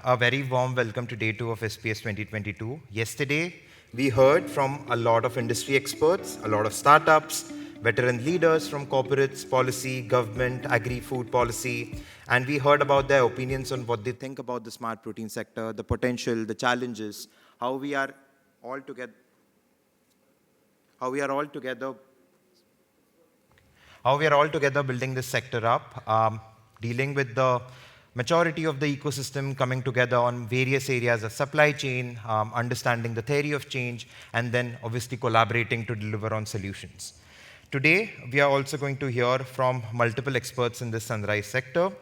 A very warm welcome to day 2 of SPS 2022. Yesterday, we heard from a lot of industry experts, a lot of startups, veteran leaders from corporates, policy, government, agri-food policy, and we heard about their opinions on what they think about the smart protein sector, the potential, the challenges, how we are all together building this sector up, dealing with the maturity of the ecosystem coming together on various areas of supply chain, understanding the theory of change, and then obviously collaborating to deliver on solutions. Today, we are also going to hear from multiple experts in the sunrise sector.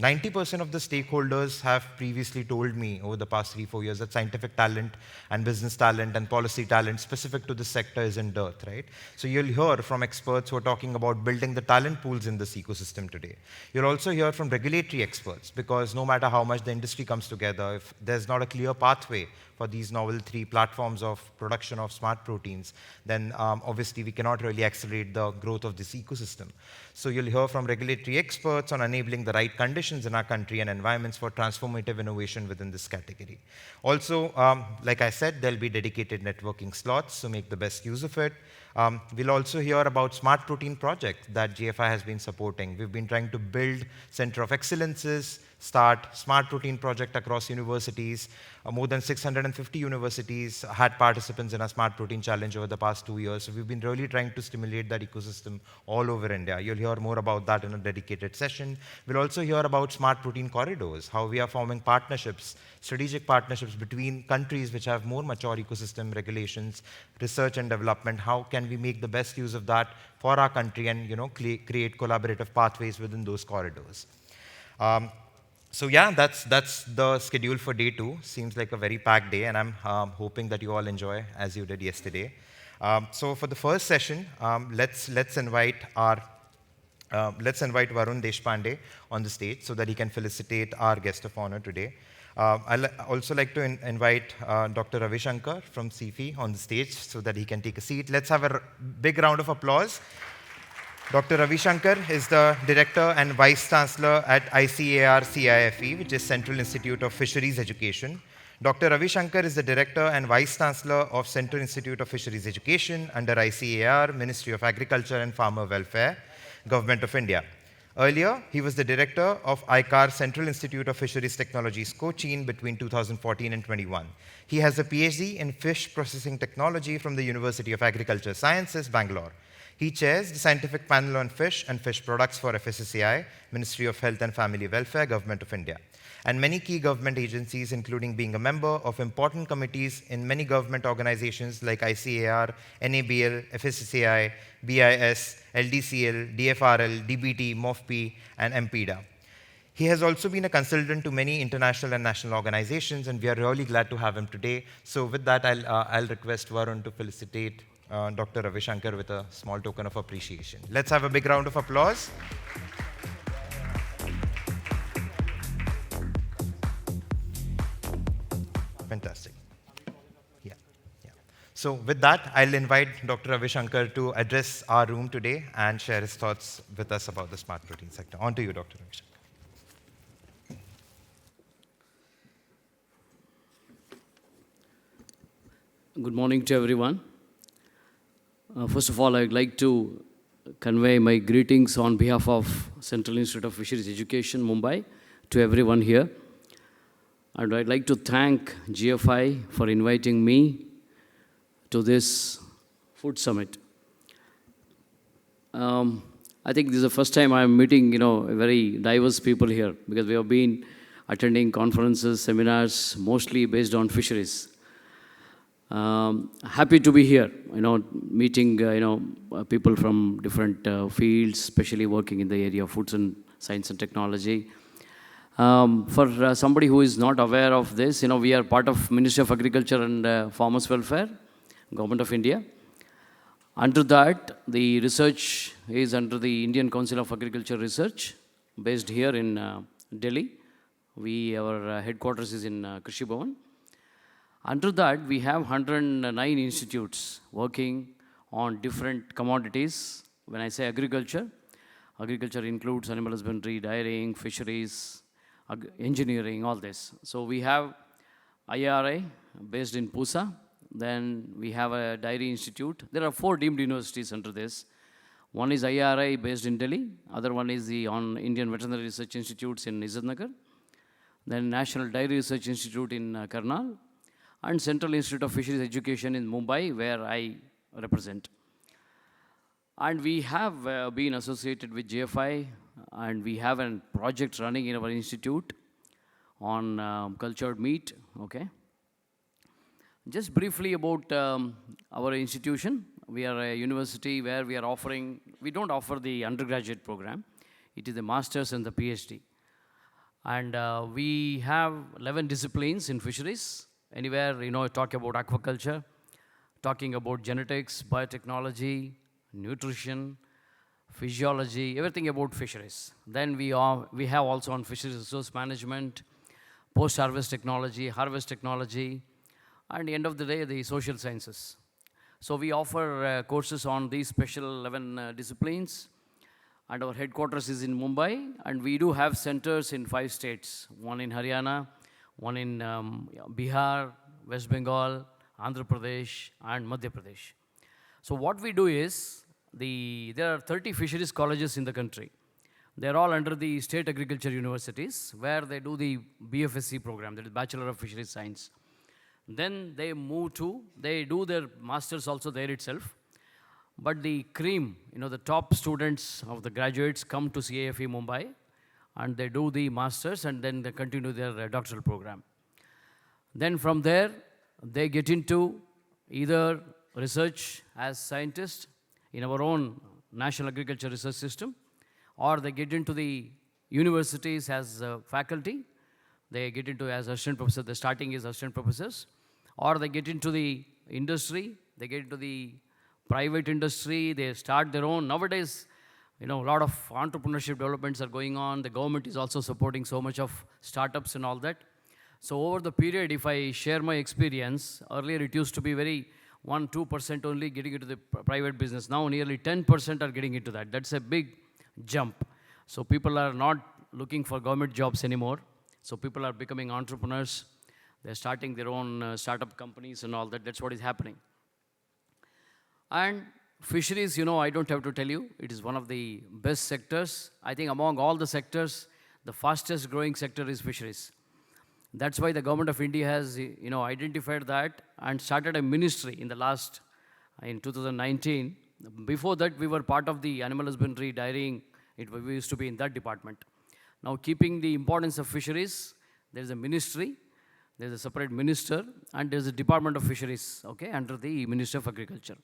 90% of the stakeholders have previously told me over the past 3-4 years that scientific talent and business talent and policy talent specific to this sector is in dearth, right? So you'll hear from experts who are talking about building the talent pools in this ecosystem today. You'll also hear from regulatory experts, because no matter how much the industry comes together, if there's not a clear pathway for these novel 3 platforms of production of smart proteins, then obviously we cannot really accelerate the growth of this ecosystem. So you'll hear from regulatory experts on enabling the right conditions in our country and environments for transformative innovation within this category. Also, like I said, there'll be dedicated networking slots, so make the best use of it. We'll also hear about smart protein projects that GFI has been supporting. We've been trying to build center of excellences, start smart protein project across universities. More than 650 universities had participants in a smart protein challenge over the past 2 years. So we've been really trying to stimulate that ecosystem all over India. You'll hear more about that in a dedicated session. We'll also hear about smart protein corridors, how we are forming partnerships, strategic partnerships between countries which have more mature ecosystem regulations, research and development. How can we make the best use of that for our country and create collaborative pathways within those corridors. So yeah, that's the schedule for day 2. Seems like a very packed day, and I'm hoping that you all enjoy as you did yesterday. So for the first session, let's invite Varun Deshpande on the stage so that he can felicitate our guest of honor today. I'd also like to invite Dr. Ravishankar from CIFE on the stage so that he can take a seat. Let's have a big round of applause. Dr. Ravishankar is the Director and Vice-Chancellor at ICAR CIFE, which is Central Institute of Fisheries Education. Dr. Ravishankar is the Director and Vice-Chancellor of Central Institute of Fisheries Education under ICAR, Ministry of Agriculture and Farmer Welfare, Government of India. Earlier, he was the Director of ICAR Central Institute of Fisheries Technologies, Cochin, between 2014 and 21. He has a PhD in Fish Processing Technology from the University of Agriculture Sciences, Bangalore. He chairs the Scientific Panel on Fish and Fish Products for FSSAI, Ministry of Health and Family Welfare, Government of India, and many key government agencies, including being a member of important committees in many government organizations like ICAR, NABL, FSSAI, BIS, LDCL, DFRL, DBT, MOFP, and MPDA. He has also been a consultant to many international and national organizations, and we are really glad to have him today. So with that, I'll request Varun to felicitate Dr. Ravishankar with a small token of appreciation. Let's have a big round of applause. Fantastic. Yeah. So with that, I'll invite Dr. Ravishankar to address our room today and share his thoughts with us about the smart protein sector. On to you, Dr. Ravishankar. Good morning to everyone. First of all, I'd like to convey my greetings on behalf of Central Institute of Fisheries Education, Mumbai, to everyone here. And I'd like to thank GFI for inviting me to this food summit. I think this is the first time I'm meeting, very diverse people here, because we have been attending conferences, seminars, mostly based on fisheries. Happy to be here, meeting, people from different fields, especially working in the area of foods and science and technology. For somebody who is not aware of this, we are part of Ministry of Agriculture and Farmers Welfare, Government of India. Under that, the research is under the Indian Council of Agriculture Research, based here in Delhi. Our headquarters is in Krishi Bhavan. Under that, we have 109 institutes working on different commodities. When I say agriculture includes animal husbandry, dairying, fisheries, engineering, all this. So we have IRI based in Pusa. Then we have a Dairy Institute. There are 4 deemed universities under this. One is IRI based in Delhi. Other one is the Indian Veterinary Research Institutes in Izzatnagar. Then National Dairy Research Institute in Karnal. And Central Institute of Fisheries Education in Mumbai, where I represent. And we have been associated with JFI, and we have a project running in our institute on cultured meat, okay? Just briefly about our institution. We are a university where we don't offer the undergraduate program. It is the master's and the PhD. And we have 11 disciplines in fisheries. Anywhere, talk about aquaculture, talking about genetics, biotechnology, nutrition, physiology, everything about fisheries. Then we have also on fisheries resource management, post-harvest technology, harvest technology, and the end of the day, the social sciences. So we offer courses on these special 11 disciplines, and our headquarters is in Mumbai, and we do have centers in 5 states, one in Haryana, one in Bihar, West Bengal, Andhra Pradesh, and Madhya Pradesh. So what we do is, there are 30 fisheries colleges in the country. They're all under the state agriculture universities, where they do the BFSc program, that is Bachelor of Fisheries Science. Then they do their masters also there itself. But the cream, the top students of the graduates come to CIFE Mumbai, and they do the masters, and then they continue their doctoral program. Then from there, they get into either research as scientists in our own National Agriculture Research System, or they get into the universities as faculty. They get into as assistant professors. The starting is assistant professors. Or they get into the industry. They get into the private industry. They start their own. Nowadays, a lot of entrepreneurship developments are going on. The government is also supporting so much of startups and all that. So over the period, if I share my experience, earlier it used to be very 1-2% only getting into the private business. Now nearly 10% are getting into that. That's a big jump. So people are not looking for government jobs anymore. So people are becoming entrepreneurs. They're starting their own startup companies and all that. That's what is happening. And fisheries, I don't have to tell you, it is one of the best sectors. I think among all the sectors, the fastest growing sector is fisheries. That's why the government of India has, identified that and started a ministry in 2019. Before that, we were part of the animal husbandry, dairying. We used to be in that department. Now, keeping the importance of fisheries, there is a ministry, there is a separate minister, and there is a Department of Fisheries, okay, under the Ministry of Agriculture.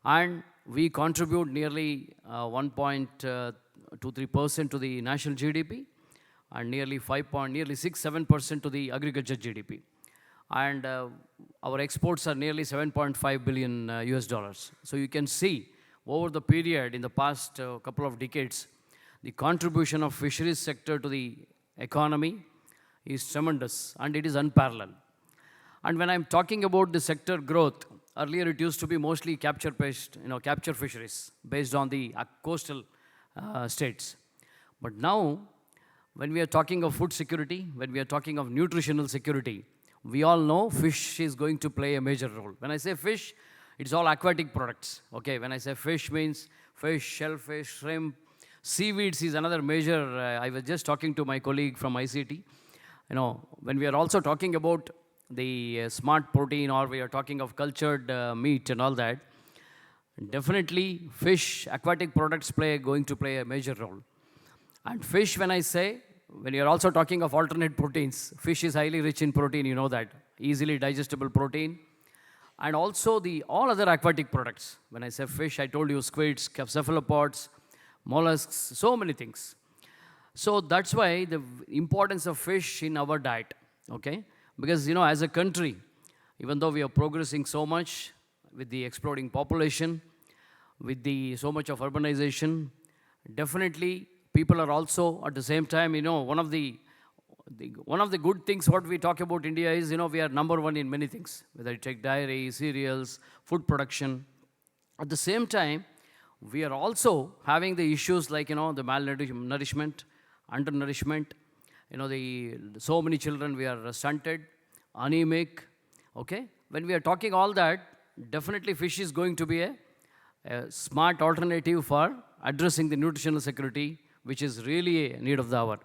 And we contribute nearly 1.23% to the national GDP, and nearly 6-7% to the agriculture GDP. And our exports are nearly $7.5 billion US dollars. So you can see over the period in the past couple of decades, the contribution of fisheries sector to the economy is tremendous, and it is unparalleled. And when I'm talking about the sector growth, earlier it used to be mostly capture fisheries based on the coastal states. But now, when we are talking of food security, when we are talking of nutritional security, we all know fish is going to play a major role. When I say fish, it's all aquatic products. Okay, when I say fish, means fish, shellfish, shrimp. Seaweeds is another major. I was just talking to my colleague from ICT. When we are also talking about the smart protein, or we are talking of cultured meat and all that, definitely fish, aquatic products going to play a major role. And fish, when you are also talking of alternate proteins, fish is highly rich in protein, that, easily digestible protein. And also all other aquatic products. When I say fish, I told you squids, cephalopods, mollusks, so many things. So that's why the importance of fish in our diet, okay? Because, as a country, even though we are progressing so much with the exploding population, with so much of urbanization, definitely people are also, at the same time, one of the good things what we talk about India is, we are number one in many things, whether you take dairy, cereals, food production. At the same time, we are also having the issues like, the malnourishment, undernourishment, so many children, we are stunted, anemic, okay? When we are talking all that, definitely fish is going to be a smart alternative for addressing the nutritional security, which is really a need of the hour.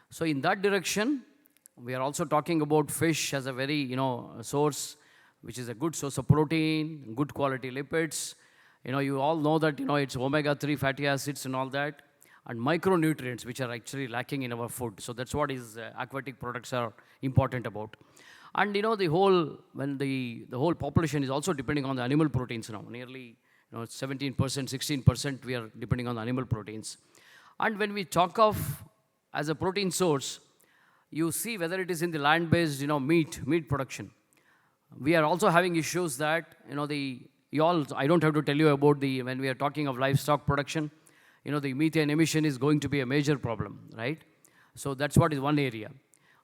So in that direction, we are also talking about fish as a very, source, which is a good source of protein, good quality lipids. You all know that, it's omega-3 fatty acids and all that, and micronutrients, which are actually lacking in our food. So that's what is aquatic products are important about. And, the whole population is also depending on the animal proteins now. Nearly, 17%, 16% we are depending on the animal proteins. And when we talk of as a protein source, you see whether it is in the land-based, meat production. We are also having issues that, I don't have to tell you about when we are talking of livestock production, the methane emission is going to be a major problem, right? So that's what is one area.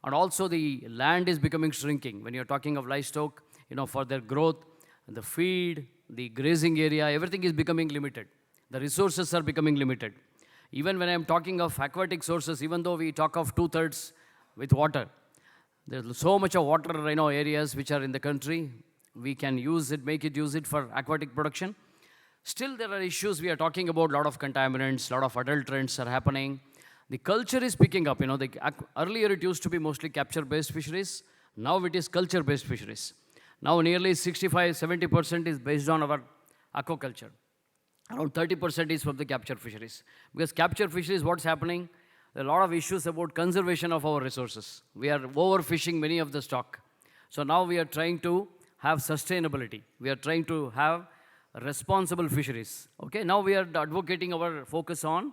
And also the land is becoming shrinking. When you're talking of livestock, for their growth, the feed, the grazing area, everything is becoming limited. The resources are becoming limited. Even when I'm talking of aquatic sources, even though we talk of 2/3 with water, there's so much of water, areas which are in the country. We can use it for aquatic production. Still, there are issues. We are talking about a lot of contaminants, a lot of adulterants are happening. The culture is picking up. Earlier it used to be mostly capture-based fisheries. Now it is culture-based fisheries. Now nearly 65-70% is based on our aquaculture. Around 30% is from the capture fisheries. Because capture fisheries, what's happening? There are a lot of issues about conservation of our resources. We are overfishing many of the stock. So now we are trying to have sustainability. We are trying to have responsible fisheries. Okay, now we are advocating our focus on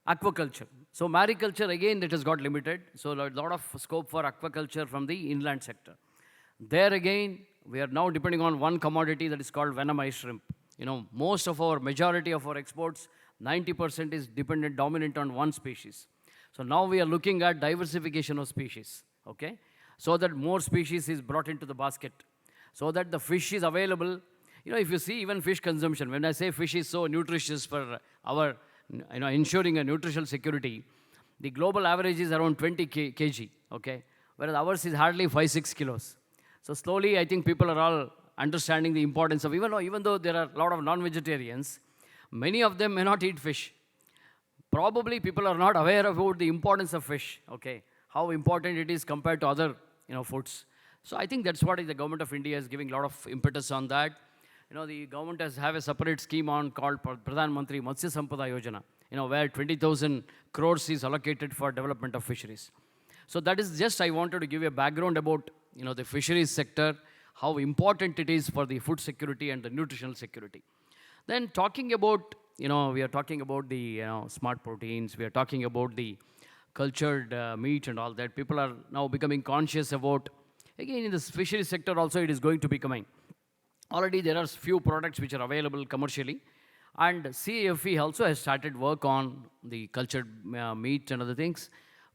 aquaculture. So mariculture, again, it has got limited. So a lot of scope for aquaculture from the inland sector. There again, we are now depending on one commodity that is called venomized shrimp. Most of our, majority of our exports, 90% is dominant on one species. So now we are looking at diversification of species, okay? So that more species is brought into the basket. So that the fish is available. If you see even fish consumption, when I say fish is so nutritious for our, ensuring a nutritional security, the global average is around 20 kg, okay? Whereas ours is hardly 5-6 kilos. So slowly, I think people are all understanding the importance of, even though there are a lot of non-vegetarians, many of them may not eat fish. Probably people are not aware about the importance of fish, okay? How important it is compared to other, foods. So I think that's what the government of India is giving a lot of impetus on that. The government has a separate scheme called Pradhan Mantri Matsya Sampada Yojana, where 20,000 crores is allocated for development of fisheries. So that is just, I wanted to give you a background about, the fisheries sector, how important it is for the food security and the nutritional security. Then talking about, we are talking about the smart proteins, we are talking about the cultured meat and all that. People are now becoming conscious about, again, in the fisheries sector also it is going to be coming. Already there are few products which are available commercially. And CIFE also has started work on the cultured meat and other things.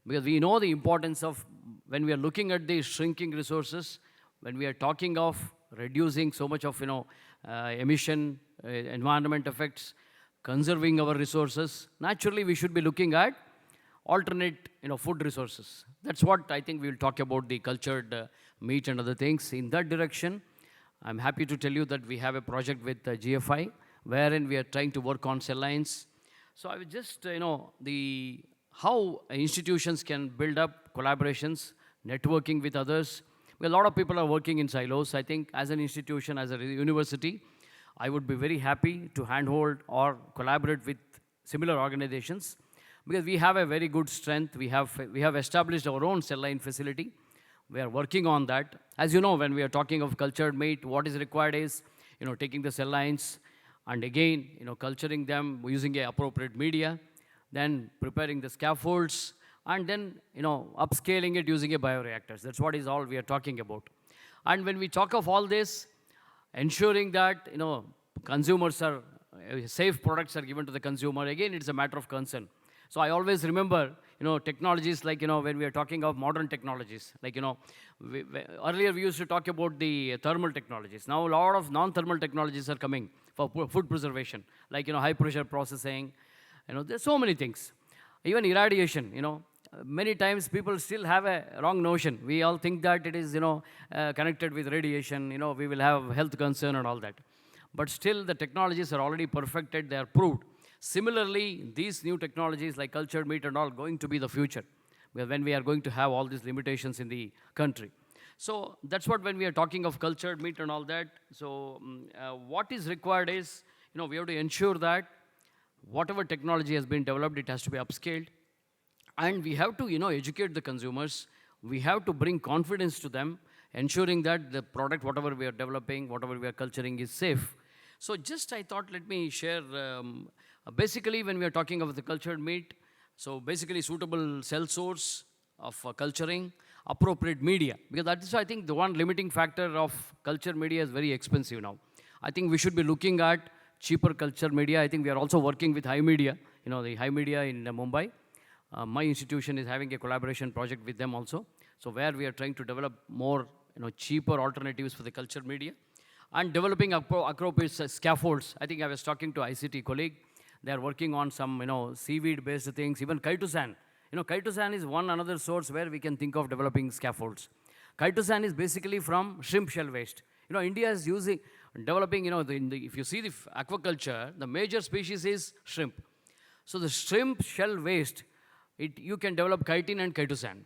Because we know the importance of, when we are looking at the shrinking resources, when we are talking of reducing so much of, emission, environment effects, conserving our resources, naturally we should be looking at alternate, food resources. That's what I think we will talk about, the cultured meat and other things. In that direction, I'm happy to tell you that we have a project with GFI, wherein we are trying to work on cell lines. So I would just, how institutions can build up collaborations, networking with others. A lot of people are working in silos. I think as an institution, as a university, I would be very happy to handhold or collaborate with similar organizations, because we have a very good strength. We have established our own cell line facility. We are working on that. As you know, when we are talking of cultured meat, what is required is, taking the cell lines and again, culturing them using a appropriate media, then preparing the scaffolds, and then, upscaling it using a bioreactors. That's what is all we are talking about. And when we talk of all this, ensuring that, consumers are, safe products are given to the consumer, again, it's a matter of concern. So I always remember, technologies like, when we are talking of modern technologies, like, earlier we used to talk about the thermal technologies. Now a lot of non-thermal technologies are coming for food preservation, like, high pressure processing, there's so many things. Even irradiation, many times people still have a wrong notion. We all think that it is, connected with radiation, we will have health concern and all that. But still, the technologies are already perfected, they are proved. Similarly, these new technologies like cultured meat and all going to be the future, when we are going to have all these limitations in the country. So that's what when we are talking of cultured meat and all that. So what is required is, we have to ensure that whatever technology has been developed, it has to be upscaled. And we have to, educate the consumers. We have to bring confidence to them, ensuring that the product, whatever we are developing, whatever we are culturing, is safe. So just I thought, let me share, basically when we are talking of the cultured meat, so basically suitable cell source of culturing, appropriate media, because that is, I think, the one limiting factor of culture media is very expensive now. I think we should be looking at cheaper culture media. I think we are also working with High Media, the High Media in Mumbai. My institution is having a collaboration project with them also. So where we are trying to develop more, cheaper alternatives for the culture media and developing appropriate scaffolds. I think I was talking to ICT colleague. They are working on some, seaweed-based things, even chitosan. Chitosan is one another source where we can think of developing scaffolds. Chitosan is basically from shrimp shell waste. India is developing, if you see the aquaculture, the major species is shrimp. So the shrimp shell waste, you can develop chitin and chitosan.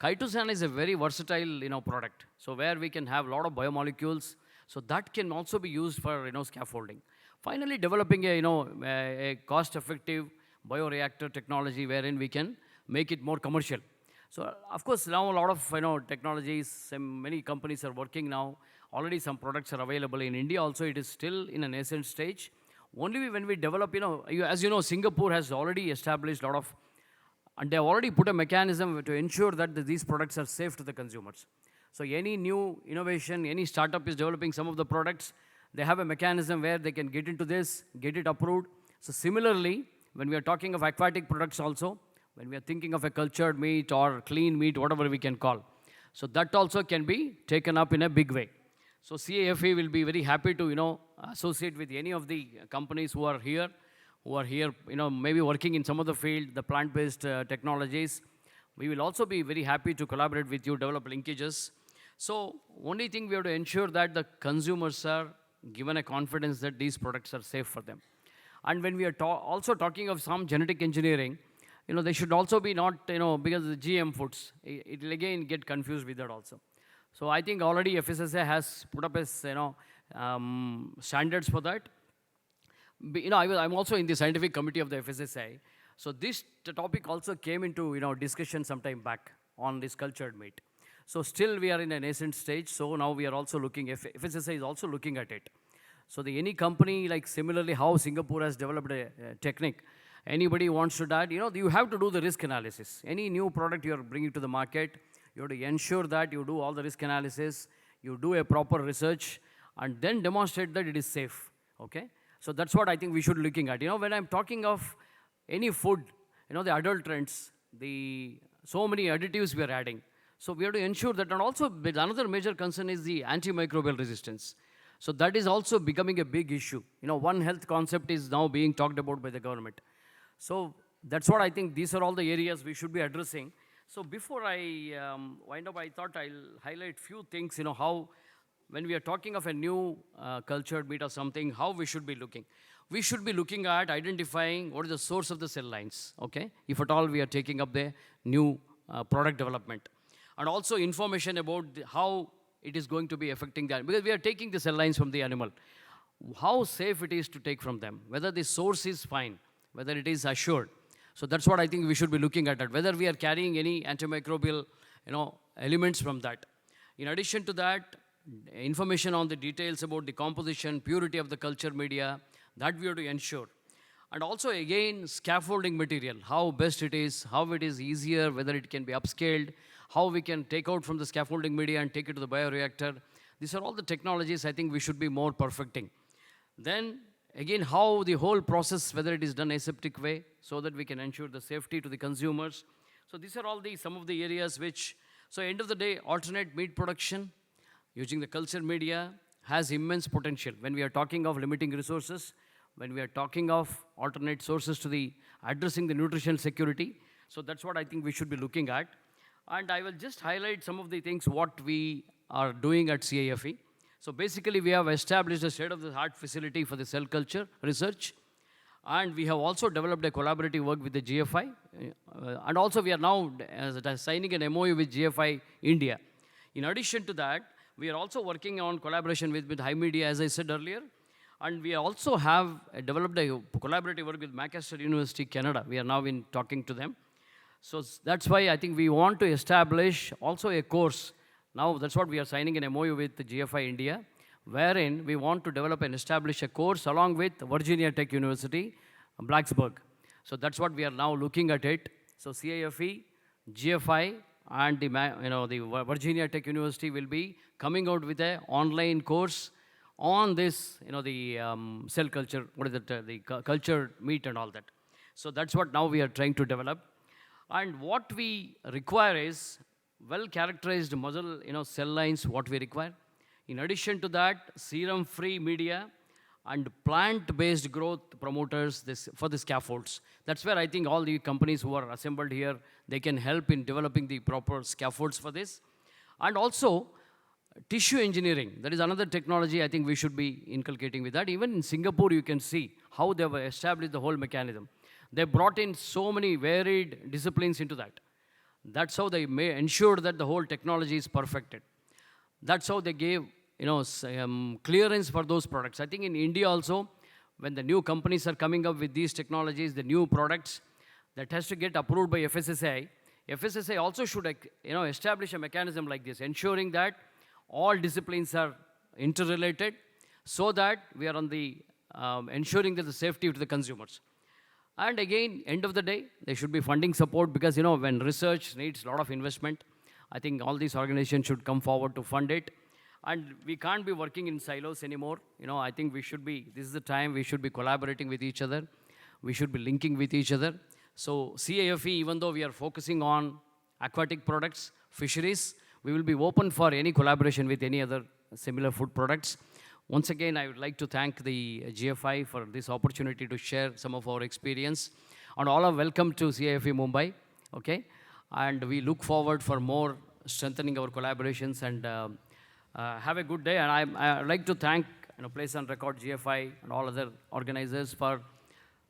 Chitosan is a very versatile, product. So where we can have a lot of biomolecules, so that can also be used for, scaffolding. Finally, developing a cost-effective bioreactor technology wherein we can make it more commercial. So, of course, now a lot of technologies, many companies are working now. Already some products are available. In India also, it is still in a nascent stage. Only when we develop, as you know, Singapore has already established a lot of, and they have already put a mechanism to ensure that these products are safe to the consumers. So any new innovation, any startup is developing some of the products, they have a mechanism where they can get into this, get it approved. So similarly, when we are talking of aquatic products also, when we are thinking of a cultured meat or clean meat, whatever we can call, so that also can be taken up in a big way. So CIFE will be very happy to, associate with any of the companies who are here, maybe working in some of the field, the plant-based technologies. We will also be very happy to collaborate with you, develop linkages. So only thing we have to ensure that the consumers are given a confidence that these products are safe for them. And when we are also talking of some genetic engineering, they should also be not, because the GM foods, it will again get confused with that also. So I think already FSSAI has put up as, standards for that. I'm also in the scientific committee of the FSSAI. So this topic also came into, discussion some time back on this cultured meat. So still we are in a nascent stage. So now we are also looking, FSSAI is also looking at it. So any company, like similarly how Singapore has developed a technique, anybody wants to that, you have to do the risk analysis. Any new product you are bringing to the market, you have to ensure that you do all the risk analysis, you do a proper research, and then demonstrate that it is safe, okay? So that's what I think we should be looking at. When I'm talking of any food, the adulterants, so many additives we are adding. So we have to ensure that, and also another major concern is the antimicrobial resistance. So that is also becoming a big issue. One health concept is now being talked about by the government. So that's what I think, these are all the areas we should be addressing. So before I wind up, I thought I'll highlight few things, how, when we are talking of a new cultured meat or something, how we should be looking. We should be looking at identifying what is the source of the cell lines, okay? If at all we are taking up the new product development. And also information about how it is going to be affecting that. Because we are taking the cell lines from the animal. How safe it is to take from them. Whether the source is fine. Whether it is assured. So that's what I think we should be looking at. Whether we are carrying any antimicrobial elements from that. In addition to that, information on the details about the composition, purity of the culture media, that we have to ensure. And also again, scaffolding material, how best it is, how it is easier, whether it can be upscaled, how we can take out from the scaffolding media and take it to the bioreactor. These are all the technologies I think we should be more perfecting. Then again, how the whole process, whether it is done aseptic way, so that we can ensure the safety to the consumers. So these are all some of the areas which, so end of the day, alternate meat production using the culture media has immense potential. When we are talking of limiting resources, when we are talking of alternate sources to addressing the nutrition security, So that's what I think we should be looking at. And I will just highlight some of the things what we are doing at CIFE. So basically, we have established a state-of-the-art facility for the cell culture research. And we have also developed a collaborative work with the GFI. And also, we are now signing an MOU with GFI India. In addition to that, we are also working on collaboration with High Media, as I said earlier. And we also have developed a collaborative work with Manchester University, Canada. We are now talking to them. So that's why I think we want to establish also a course. Now that's what we are signing an MOU with the GFI India, wherein we want to develop and establish a course along with Virginia Tech University, Blacksburg. So that's what we are now looking at it. So CIFE, GFI, and the Virginia Tech University will be coming out with an online course on this, the cell culture, the culture meat and all that. So that's what now we are trying to develop. And what we require is well-characterized muscle, cell lines, what we require. In addition to that, serum-free media and plant-based growth promoters for the scaffolds. That's where I think all the companies who are assembled here, they can help in developing the proper scaffolds for this. And also, tissue engineering, that is another technology I think we should be inculcating with that. Even in Singapore, you can see how they have established the whole mechanism. They brought in so many varied disciplines into that. That's how they may ensure that the whole technology is perfected. That's how they gave clearance for those products. I think in India also, when the new companies are coming up with these technologies, the new products, that has to get approved by FSSAI. FSSAI also should establish a mechanism like this, ensuring that all disciplines are interrelated so that we are on the ensuring that the safety to the consumers. And again, end of the day, there should be funding support because, when research needs a lot of investment, I think all these organizations should come forward to fund it. And we can't be working in silos anymore. I think this is the time we should be collaborating with each other. We should be linking with each other. So CIFE, even though we are focusing on aquatic products, fisheries, we will be open for any collaboration with any other similar food products. Once again, I would like to thank the GFI for this opportunity to share some of our experience. And all are welcome to CIFE Mumbai, okay? And we look forward for more strengthening our collaborations and have a good day. And I would like to thank, Place on Record, GFI, and all other organizers for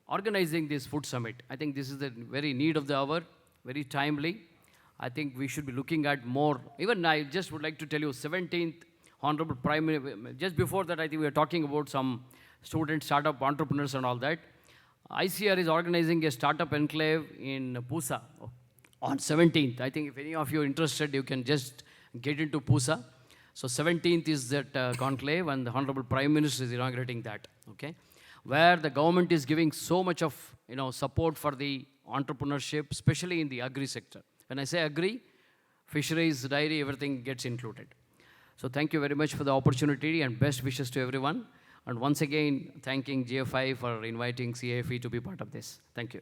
organizing this food summit. I think this is the very need of the hour, very timely. I think we should be looking at more. Even I just would like to tell you, 17th Honorable Prime Minister, just before that, I think we were talking about some student startup entrepreneurs and all that. ICR is organizing a startup enclave in Pusa on 17th. I think if any of you are interested, you can just get into Pusa. So 17th is that conclave, and the Honorable Prime Minister is inaugurating that, okay? Where the government is giving so much of support for the entrepreneurship, especially in the agri sector. When I say agri, fisheries, dairy, everything gets included. So thank you very much for the opportunity and best wishes to everyone. And once again, thanking GFI for inviting CIFE to be part of this. Thank you.